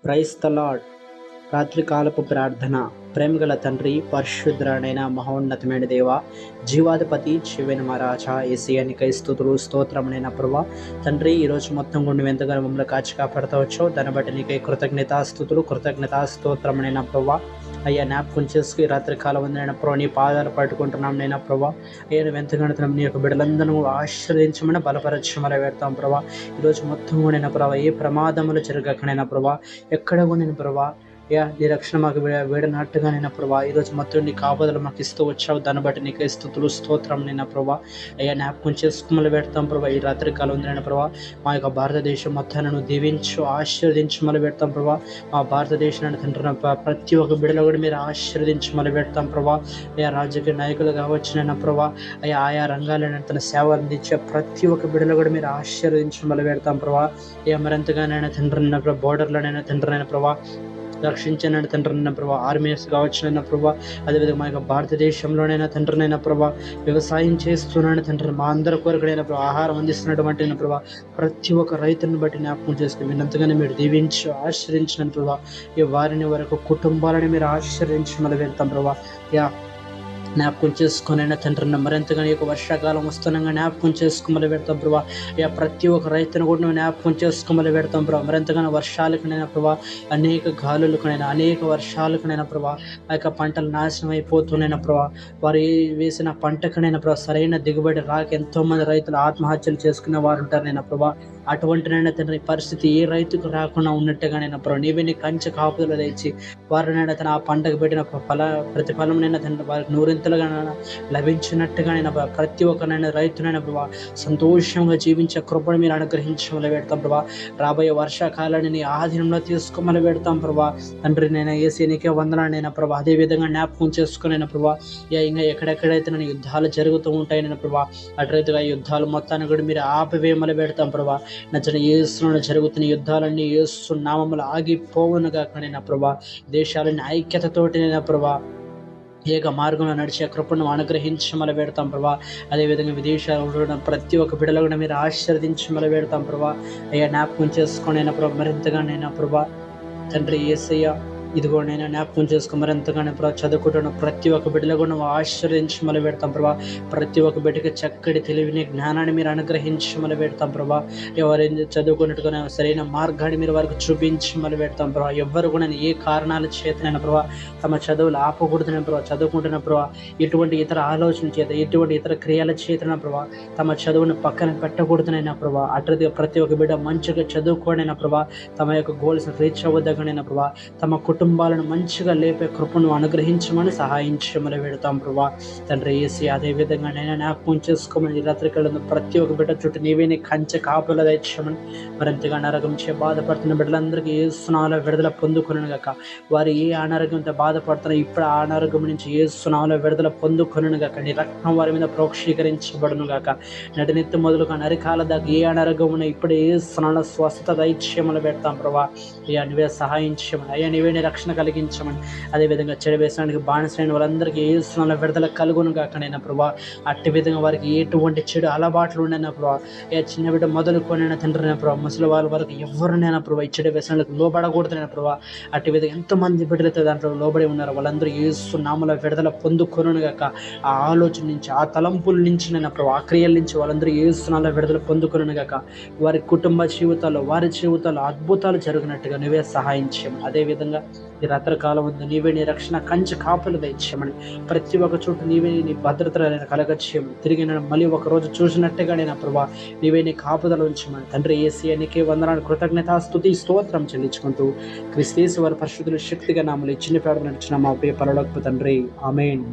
Praise the lord. రాత్రికాలపు ప్రార్థన. ప్రేమగల తండ్రి, పరిశుద్ధుడైన మహోన్నతమైన దేవ, జీవాధిపతి, జీవన మహారాజా, యేసయ్యానికై స్తుతులు స్తోత్రమునైన ప్రభువా. తండ్రి, ఈరోజు మొత్తం గుండి నువ్వు ఎంతగానో మమ్మల్ని కాచి కాపాడుతావచ్చో దాన్ని బట్టి నీకై కృతజ్ఞతాస్తుతులు కృతజ్ఞతాస్తోత్రమునైన ప్రభువా. అయ్యా, జ్ఞాపకం చేసుకు ఈ రాత్రికాలం ఉందైనా ప్రభు నీ పాదాలు పట్టుకుంటున్నాం నైనా ప్రభా. అయ్యా, నువ్వు ఎంతగానో నీ యొక్క బిడ్డలందరూ ఆశీర్వదించమని బలపరచమని పెడతాం ప్రభా. ఈరోజు మొత్తం కూడా ప్రభా, ఏ ప్రమాదములు జరగకనైనా ప్రభా, ఎక్కడ కూడా ప్రభా అయ్యా నీ రక్షణ మాకు వీడనట్టుగా నైనా ప్రభా, ఈరోజు మొత్తం నీ కాపుదలు మాకు ఇస్తూ వచ్చావు. దాన్ని బట్టి నీకు స్తుతులు స్తోత్రం నైనా ప్రభా. అయ్యా, జ్ఞాపకం చేసుకోమని పెడతాం ప్రభా. ఈ రాత్రికాలం ఉందైనా ప్రభా, మా యొక్క భారతదేశం మొత్తాన్ని నువ్వు దీవించు ఆశీర్వదించమని పెడతాం ప్రభా. మా భారతదేశాన్ని తండ్రి ప్రతి ఒక్క బిడ్డలో కూడా మీరు ఆశీర్వదించమని పెడతాం ప్రభా. అయ్యా, రాజకీయ నాయకులు కావచ్చునైనా ప్రభా, అయ్యా ఆయా రంగాలైనా తన సేవ అందించే ప్రతి ఒక్క బిడ్డలో కూడా మీరు ఆశీర్వదించమని పెడతాం ప్రభా. అయ్యా, మరింతగానైనా తండ్రినైనా ప్రభా, బోర్డర్లోనైనా తండ్రినైనా ప్రభా రక్షించనైనా తండ్రినైనా ప్రభా, ఆర్మీస్ కావచ్చునైనా ప్రభా, అదేవిధంగా మా యొక్క భారతదేశంలోనైనా తండ్రినైనా ప్రభా, వ్యవసాయం చేస్తున్నాను తండ్రి, మా అందరి కొరకుడైనా ప్రభా, ఆహారం అందిస్తున్నటువంటి ప్రభా, ప్రతి ఒక్క రైతుని బట్టి జ్ఞాపకం చేసుకుని విన్నంతగానే మీరు దీవించి ఆశ్రయించిన ప్రభా. ఈ వారిని వరకు కుటుంబాలని మీరు ఆశ్రయించమని వెళ్తాం ప్రభా. యా జ్ఞాపకం చేసుకునైనా తండ్రి, మరింతగా ఈ యొక్క వర్షాకాలం వస్తున్నాగా జ్ఞాపకం చేసుకోమని పెడతాం ప్రభా. అయ్యా, ప్రతి ఒక్క రైతును కూడా నువ్వు జ్ఞాపకం చేసుకోమని పెడతాం ప్రభా. మరింతగానో వర్షాలకునైనా ప్రభా, అనేక గాలులకునైనా అనేక వర్షాలకునైనా ప్రభా, ఆ యొక్క పంటలు నాశనం అయిపోతున్నాయినా ప్రభా, వారు వేసిన పంటకునైనా ప్రభా సరైన దిగుబడి రాక ఎంతోమంది రైతులు ఆత్మహత్యలు చేసుకునే వారు ఉంటారనైనా ప్రభా. అటువంటినైనా తండ్రి పరిస్థితి ఏ రైతుకు రాకుండా ఉన్నట్టుగానైనా ప్రభా, నీవే నీ కంచె కాపుదలు తెచ్చి వారినైనా తన ఆ పంటకు పెట్టిన ప్రతిఫలమైనా తండ్రి వారికి నూరింతలుగా లభించినట్టుగానైనా ప్రతి ఒక్కనైనా రైతునైనా ప్రభా సంతోషంగా జీవించే కృపను మీరు అనుగ్రహించమని పెడతాం ప్రభా. రాబోయే వర్షాకాలాన్ని నీ ఆధీనంలో తీసుకోమని పెడతాం ప్రభా. తండ్రి, నేను ఏసీ నీకే వందనానైనా ప్రభా. అదేవిధంగా జ్ఞాపకం చేసుకునైనా ప్రభా, ఇంకా ఎక్కడెక్కడైతే నేను యుద్ధాలు జరుగుతూ ఉంటాయనైనా ప్రభా, అటురైతుగా యుద్ధాలు మొత్తాన్ని కూడా మీరు ఆపివేయమని పెడతాం ప్రభా. నచ్చిన యేసులో జరుగుతున్న యుద్ధాలన్నీ యేసు నామములు ఆగిపోవును గాకనైనా ప్రభా. దేశాలని ఐక్యతతోటినైనా ప్రభా ఏక మార్గంలో నడిచే కృపను అనుగ్రహించమని పెడతాం ప్రభా. అదేవిధంగా విదేశాల్లో ప్రతి ఒక్క బిడ్డలో కూడా మీరు ఆశీర్వదించమని పెడతాం ప్రభా. అయ్యా, జ్ఞాపకం చేసుకునైనా ప్రభా, మరింతగానైనా ప్రభా తండ్రి యేసయ్య, ఇదిగో నేను జ్ఞాపకం చేసుకో మరింతగానే ప్రభా, చదువుకుంటున్న ప్రతి ఒక్క బిడ్డలో కూడా నువ్వు ఆశీర్వదించమని పెడతాం ప్రభా. ప్రతి ఒక్క బిడ్డకి చక్కటి తెలివిని జ్ఞానాన్ని మీరు అనుగ్రహించమని పెడతాం ప్రభా. ఎవరైనా చదువుకున్నట్టుగా సరైన మార్గాన్ని మీరు వారికి చూపించమని పెడతాం ప్రభా. ఎవరు కూడా ఏ కారణాల చేతనైనా ప్రభా తమ చదువులు ఆపకూడదని ప్రభా, చదువుకుంటున్న ప్రభా ఎటువంటి ఇతర ఆలోచన చేత ఎటువంటి ఇతర క్రియల చేతన ప్రభా తమ చదువును పక్కన పెట్టకూడదనైనా ప్రభా. అటుగా ప్రతి ఒక్క బిడ్డ మంచిగా చదువుకోనైనా ప్రభా, తమ యొక్క గోల్స్ రీచ్ అవ్వదగనైనా ప్రభా, తమ కుటుంబాలను మంచిగా లేపే కృపను అనుగ్రహించమని సహాయించమని పెడతాం ప్రభా. తండ్రి యేసీ, అదేవిధంగా నేను జ్ఞాపకం చేసుకోమని రాత్రికాలంలో ప్రతి ఒక్క బిడ్డ చుట్టూ నీవే నీ కంచె కాపుల తెచ్చమని, మరింతగా అనారోగ్యం చే బాధపడుతున్న బిడ్డలందరికీ ఏసునామములో విడుదల పొందుకొనును గాక. వారు ఏ అనారోగ్యంతో బాధపడుతున్నా ఇప్పుడు ఆ అనారోగ్యం నుంచి ఏసునామములో విడుదల పొందుకొనును గాక. నీ రక్తం వారి మీద ప్రోక్షీకరించబడును గాక. నడినెత్తి మొదలుగా నరికాల దాకా ఏ అనారోగ్యం ఉన్నా ఇప్పుడు ఏసునామములో స్వస్థత దైత్యములు పెడతాం ప్రభా. అయ్యా, నీవే సహాయించమని, అయ్యా నీవే రక్షణ కలిగించమని, అదేవిధంగా చెడు వ్యసనానికి బానిసైన వాళ్ళందరికీ ఏసునామములో విడుదల కలుగును గాకనైనా ప్రభా. అట్టి విధంగా వారికి ఎటువంటి చెడు అలవాట్లు ఉండైనా ప్రభా, ఏ చిన్న బిడ్డ మొదలుకొనైనా తండ్రినైనా ప్రభా, ముసలి వాళ్ళ వరకు ఎవరినైనా ప్రభా ఈ చెడు వ్యసనాలకు లోబడకూడదైనా ప్రభా. అట్టి విధంగా ఎంతమంది బిడ్డలతో దాంట్లో లోబడి ఉన్నారు వాళ్ళందరూ ఏసునామములో విడుదల పొందుకొనును గాక. ఆ ఆలోచన నుంచి, ఆ తలంపుల నుంచి నైనా ప్రభా, ఆ క్రియల నుంచి వాళ్ళందరూ ఏసునామములో విడుదల పొందుకొనును గాక. వారి కుటుంబ జీవితాల్లో వారి జీవితాల్లో అద్భుతాలు జరిగినట్టుగా నువ్వే సహాయించమని, అదేవిధంగా ఈ రాత్రికాలం ఉంది నీవే నీ రక్షణ కంచె కాపులు తెచ్చమని, ప్రతి ఒక్క చోటు నీవే నీ భద్రతలను కలగచ్చేయమని, తిరిగి నేను మళ్ళీ ఒక రోజు చూసినట్టుగా నేను ప్రభా నీవే నీ కాపుదలు ఉంచమని. తండ్రి యేసయ్య, నీకే వందనాలు కృతజ్ఞత స్తుతి స్తోత్రం చెల్లించుకుంటూ క్రీస్తు యేసు వారి పరిశుద్ధుల శక్తిగా నామములో చిన్న పేరు నడిచిన మా ప్రియ పరలోకపు తండ్రి, ఆమేన్.